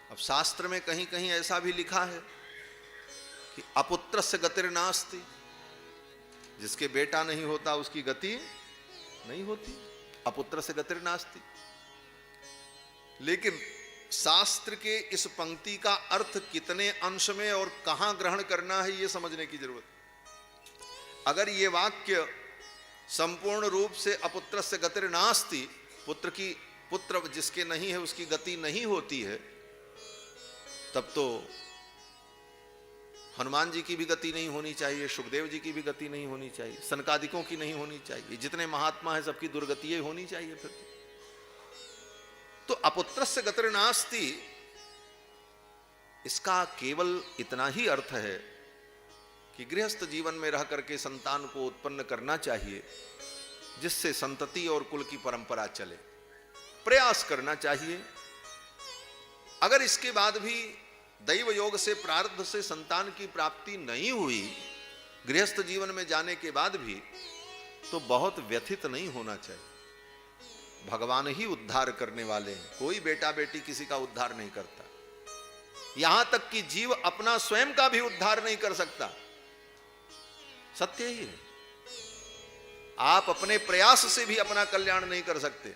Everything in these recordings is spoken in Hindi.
अब शास्त्र में कहीं कहीं ऐसा भी लिखा है कि अपुत्रस्य गतिर्नास्ति, जिसके बेटा नहीं होता उसकी गति नहीं होती, अपुत्रस्य गतिर्नास्ति। लेकिन शास्त्र के इस पंक्ति का अर्थ कितने अंश में और कहां ग्रहण करना है, यह समझने की जरूरत है। अगर यह वाक्य संपूर्ण रूप से अपुत्रस्य गतिर्नास्ति, पुत्र जिसके नहीं है उसकी गति नहीं होती है, तब तो हनुमान जी की भी गति नहीं होनी चाहिए, सुखदेव जी की भी गति नहीं होनी चाहिए, सनकादिकों की नहीं होनी चाहिए, जितने महात्मा हैं सबकी दुर्गति होनी चाहिए। फिर तो अपुत्रस्य गतिर्नास्ति, इसका केवल इतना ही अर्थ है कि गृहस्थ जीवन में रह करके संतान को उत्पन्न करना चाहिए, जिससे संतति और कुल की परंपरा चले, प्रयास करना चाहिए। अगर इसके बाद भी दैव योग से प्रारब्ध से संतान की प्राप्ति नहीं हुई गृहस्थ जीवन में जाने के बाद भी, तो बहुत व्यथित नहीं होना चाहिए। भगवान ही उद्धार करने वाले हैं, कोई बेटा बेटी किसी का उद्धार नहीं करता। यहां तक कि जीव अपना स्वयं का भी उद्धार नहीं कर सकता, सत्य ही है। आप अपने प्रयास से भी अपना कल्याण नहीं कर सकते।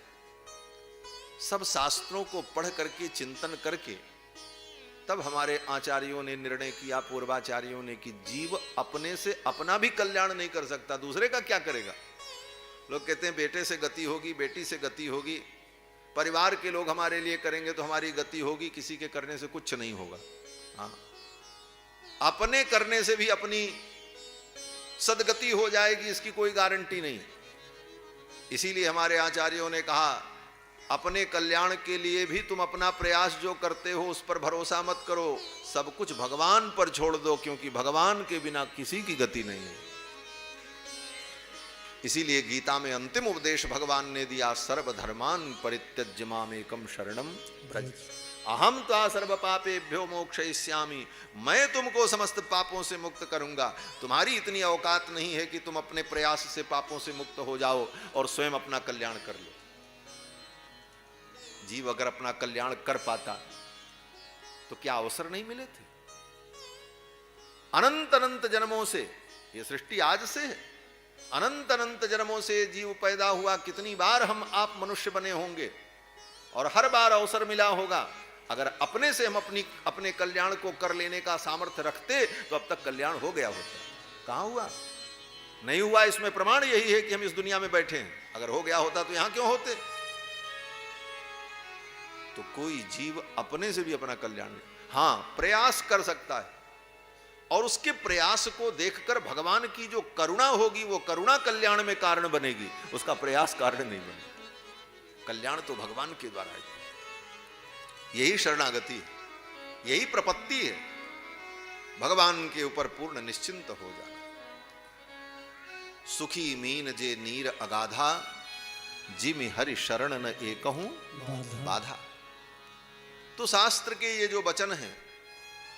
सब शास्त्रों को पढ़ करके चिंतन करके तब हमारे आचार्यों ने निर्णय किया, पूर्वाचार्यों ने, कि जीव अपने से अपना भी कल्याण नहीं कर सकता, दूसरे का क्या करेगा। लोग कहते हैं बेटे से गति होगी, बेटी से गति होगी, परिवार के लोग हमारे लिए करेंगे तो हमारी गति होगी, किसी के करने से कुछ नहीं होगा। हाँ, अपने करने से भी अपनी सदगति हो जाएगी, इसकी कोई गारंटी नहीं। इसीलिए हमारे आचार्यों ने कहा, अपने कल्याण के लिए भी तुम अपना प्रयास जो करते हो उस पर भरोसा मत करो, सब कुछ भगवान पर छोड़ दो, क्योंकि भगवान के बिना किसी की गति नहीं है। इसीलिए गीता में अंतिम उपदेश भगवान ने दिया, सर्वधर्मान परित्यज्य मामेकम शरणम व्रज, अहम त्वा सर्व पापेभ्यो मोक्षयिष्यामि, मैं तुमको समस्त पापों से मुक्त करूंगा। तुम्हारी इतनी औकात नहीं है कि तुम अपने प्रयास से पापों से मुक्त हो जाओ और स्वयं अपना कल्याण कर लो। जीव अगर अपना कल्याण कर पाता तो क्या अवसर नहीं मिले थे? अनंत अनंत जन्मों से, ये सृष्टि आज से है, अनंत अनंत जन्मों से जीव पैदा हुआ, कितनी बार हम आप मनुष्य बने होंगे और हर बार अवसर मिला होगा। अगर अपने से हम अपने कल्याण को कर लेने का सामर्थ्य रखते तो अब तक कल्याण हो गया होता। कहां हुआ? नहीं हुआ। इसमें प्रमाण यही है कि हम इस दुनिया में बैठे हैं। अगर हो गया होता तो यहां क्यों होते? तो कोई जीव अपने से भी अपना कल्याण नहीं, हां प्रयास कर सकता है, और उसके प्रयास को देखकर भगवान की जो करुणा होगी वो करुणा कल्याण में कारण बनेगी, उसका प्रयास कारण नहीं बनेगा। कल्याण तो भगवान के द्वारा है। यही शरणागति है, यही प्रपत्ति है, भगवान के ऊपर पूर्ण निश्चिंत हो जाना। सुखी मीन जे नीर अगाधा, जिमि हरि शरण न एकहूं बाधा। तो शास्त्र के ये जो वचन है,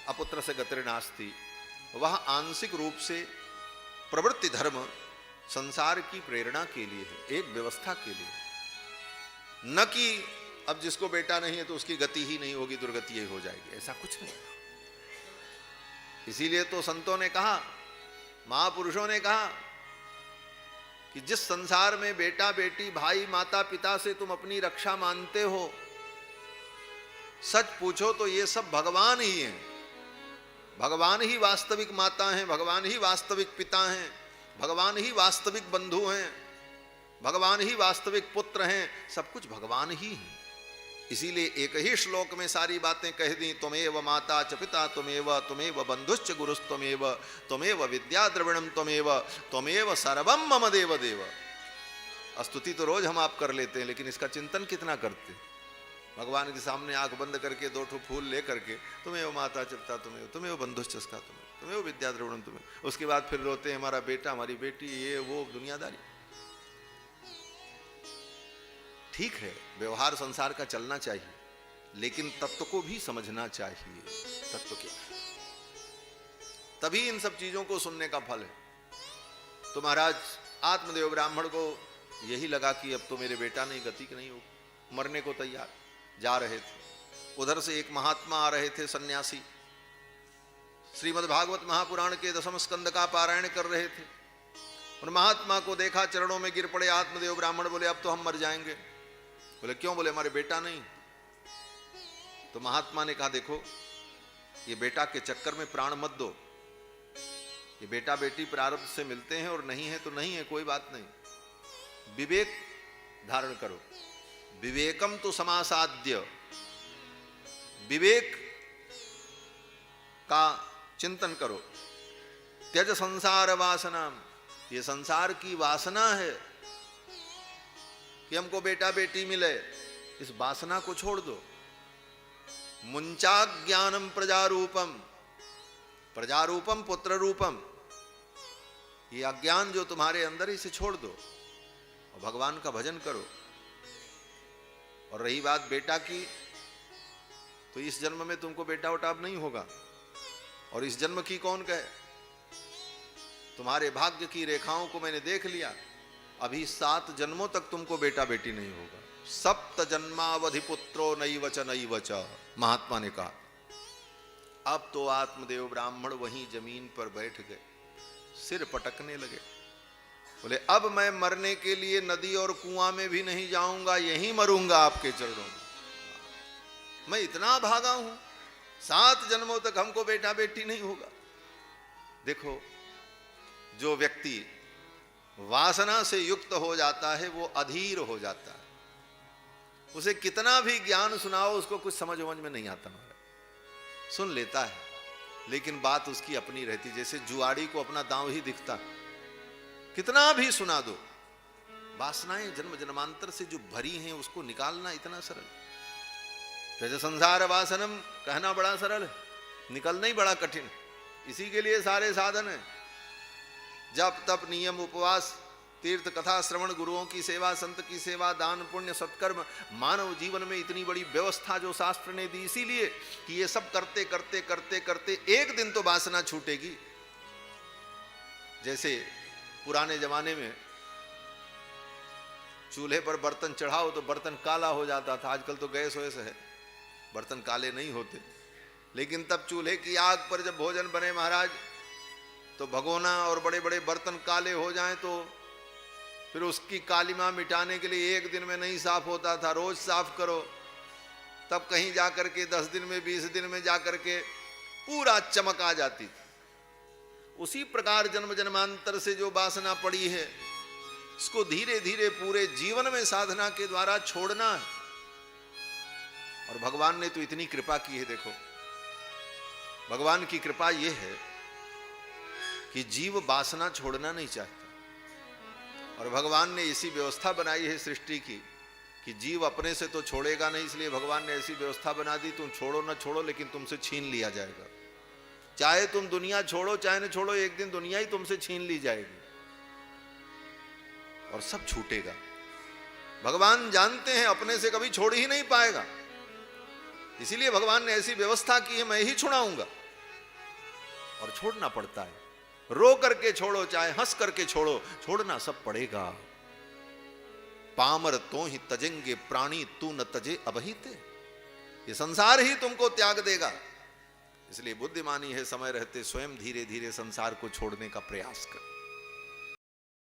अपुत्र से गतिर्नास्ति, वह आंशिक रूप से प्रवृत्ति धर्म संसार की प्रेरणा के लिए है, एक व्यवस्था के लिए, न कि अब जिसको बेटा नहीं है तो उसकी गति ही नहीं होगी, दुर्गति ही हो जाएगी, ऐसा कुछ नहीं। इसीलिए तो संतों ने कहा, महापुरुषों ने कहा कि जिस संसार में बेटा बेटी भाई माता पिता से तुम अपनी रक्षा मानते हो, सच पूछो तो ये सब भगवान ही हैं। भगवान ही वास्तविक माता हैं, भगवान ही वास्तविक पिता हैं, भगवान ही वास्तविक बंधु हैं, भगवान ही वास्तविक पुत्र हैं, सब कुछ भगवान ही है। इसीलिए एक ही श्लोक में सारी बातें कह दी, त्वमेव माता च पिता त्वमेव बंधुश्च गुरुस्त्वमेव, त्वमेव विद्या द्रविणम त्वमेव सर्वम मम देव देव। स्तुति तो रोज हम आप कर लेते हैं, लेकिन इसका चिंतन कितना करते हैं? भगवान के सामने आंख बंद करके दो ठो फूल ले करके, तुम्हें माता चिपता तुम्हें बंधुश्चस्का तुम्हें विद्या द्रविणम तुम्हें, उसके बाद फिर रोते हैं हमारा बेटा हमारी बेटी, ये वो दुनियादारी। ठीक है, व्यवहार संसार का चलना चाहिए, लेकिन तत्व को भी समझना चाहिए। तत्व क्या है, तभी इन सब चीजों को सुनने का फल है। तो महाराज आत्मदेव ब्राह्मण को यही लगा कि अब तो मेरे बेटा नहीं, गति नहीं होगी, मरने को तैयार जा रहे थे। उधर से एक महात्मा आ रहे थे, सन्यासी, श्रीमद् भागवत महापुराण के 10वें स्कंद का पारायण कर रहे थे। उन महात्मा को देखा, चरणों में गिर पड़े। आत्मदेव ब्राह्मण बोले अब तो हम मर जाएंगे। बोले क्यों? बोले हमारे बेटा नहीं। तो महात्मा ने कहा देखो, ये बेटा के चक्कर में प्राण मत दो। ये बेटा बेटी प्रारब्ध से मिलते हैं और नहीं है तो नहीं है, कोई बात नहीं। विवेक धारण करो। विवेकम तो समासाद्य, विवेक का चिंतन करो। त्यज संसार वासना, ये संसार की वासना है कि हमको बेटा बेटी मिले, इस वासना को छोड़ दो। मुंचा ज्ञानम प्रजारूपम, प्रजारूपम पुत्र रूपम, ये अज्ञान जो तुम्हारे अंदर, इसे छोड़ दो और भगवान का भजन करो। और रही बात बेटा की, तो इस जन्म में तुमको बेटा उटाब नहीं होगा। और इस जन्म की कौन कहे? तुम्हारे भाग्य की रेखाओं को मैंने देख लिया, अभी 7 जन्मों तक तुमको बेटा बेटी नहीं होगा। सप्त जन्मावधि पुत्रो नैव च नैव च, महात्मा ने कहा। अब तो आत्मदेव ब्राह्मण वहीं जमीन पर बैठ गए, सिर पटकने लगे। बोले अब मैं मरने के लिए नदी और कुआं में भी नहीं जाऊंगा, यहीं मरूंगा आपके चरणों में। मैं इतना भागा हूं, 7 जन्मों तक हमको बेटा बेटी नहीं होगा। देखो, जो व्यक्ति वासना से युक्त हो जाता है वो अधीर हो जाता है। उसे कितना भी ज्ञान सुनाओ, उसको कुछ समझ में नहीं आता। सुन लेता है लेकिन बात उसकी अपनी रहती, जैसे जुआड़ी को अपना दांव ही दिखता। कितना भी सुना दो, वासनाएं जन्म जन्मांतर से जो भरी हैं उसको निकालना इतना सरल। त्यज संसार वासनम कहना बड़ा सरल है, निकलना ही बड़ा कठिन। इसी के लिए सारे साधन है, जप तप नियम उपवास, तीर्थ कथा श्रवण, गुरुओं की सेवा, संत की सेवा, दान पुण्य सत्कर्म। मानव जीवन में इतनी बड़ी व्यवस्था जो शास्त्र ने दी, इसीलिए कि ये सब करते करते करते करते एक दिन तो वासना छूटेगी। जैसे पुराने जमाने में चूल्हे पर बर्तन चढ़ाओ तो बर्तन काला हो जाता था, आजकल तो गैस वैस है, बर्तन काले नहीं होते। लेकिन तब चूल्हे की आग पर जब भोजन बने महाराज, तो भगोना और बड़े बड़े बर्तन काले हो जाएं तो फिर उसकी कालिमा मिटाने के लिए एक दिन में नहीं साफ होता था, रोज साफ करो। तब कहीं जाकर के 10 दिन में 20 दिन में जाकर के पूरा चमक आ जाती थी। उसी प्रकार जन्म जन्मांतर से जो वासना पड़ी है, इसको धीरे धीरे पूरे जीवन में साधना के द्वारा छोड़ना है। और भगवान ने तो इतनी कृपा की है। देखो, भगवान की कृपा यह है कि जीव वासना छोड़ना नहीं चाहता। और भगवान ने ऐसी व्यवस्था बनाई है सृष्टि की कि जीव अपने से तो छोड़ेगा नहीं, इसलिए भगवान ने ऐसी व्यवस्था बना दी, तुम छोड़ो ना छोड़ो लेकिन तुमसे छीन लिया जाएगा। चाहे तुम दुनिया छोड़ो चाहे न छोड़ो, एक दिन दुनिया ही तुमसे छीन ली जाएगी और सब छूटेगा। भगवान जानते हैं अपने से कभी छोड़ ही नहीं पाएगा, इसीलिए भगवान ने ऐसी व्यवस्था की है, मैं ही छुड़ाऊंगा। और छोड़ना पड़ता है, रो करके छोड़ो चाहे हंस करके छोड़ो, छोड़ना सब पड़ेगा। पामर तो ही तजेंगे प्राणी, तू न तजे अबहिते। ये संसार ही तुमको त्याग देगा, इसलिए बुद्धिमानी है समय रहते स्वयं धीरे धीरे संसार को छोड़ने का प्रयास कर।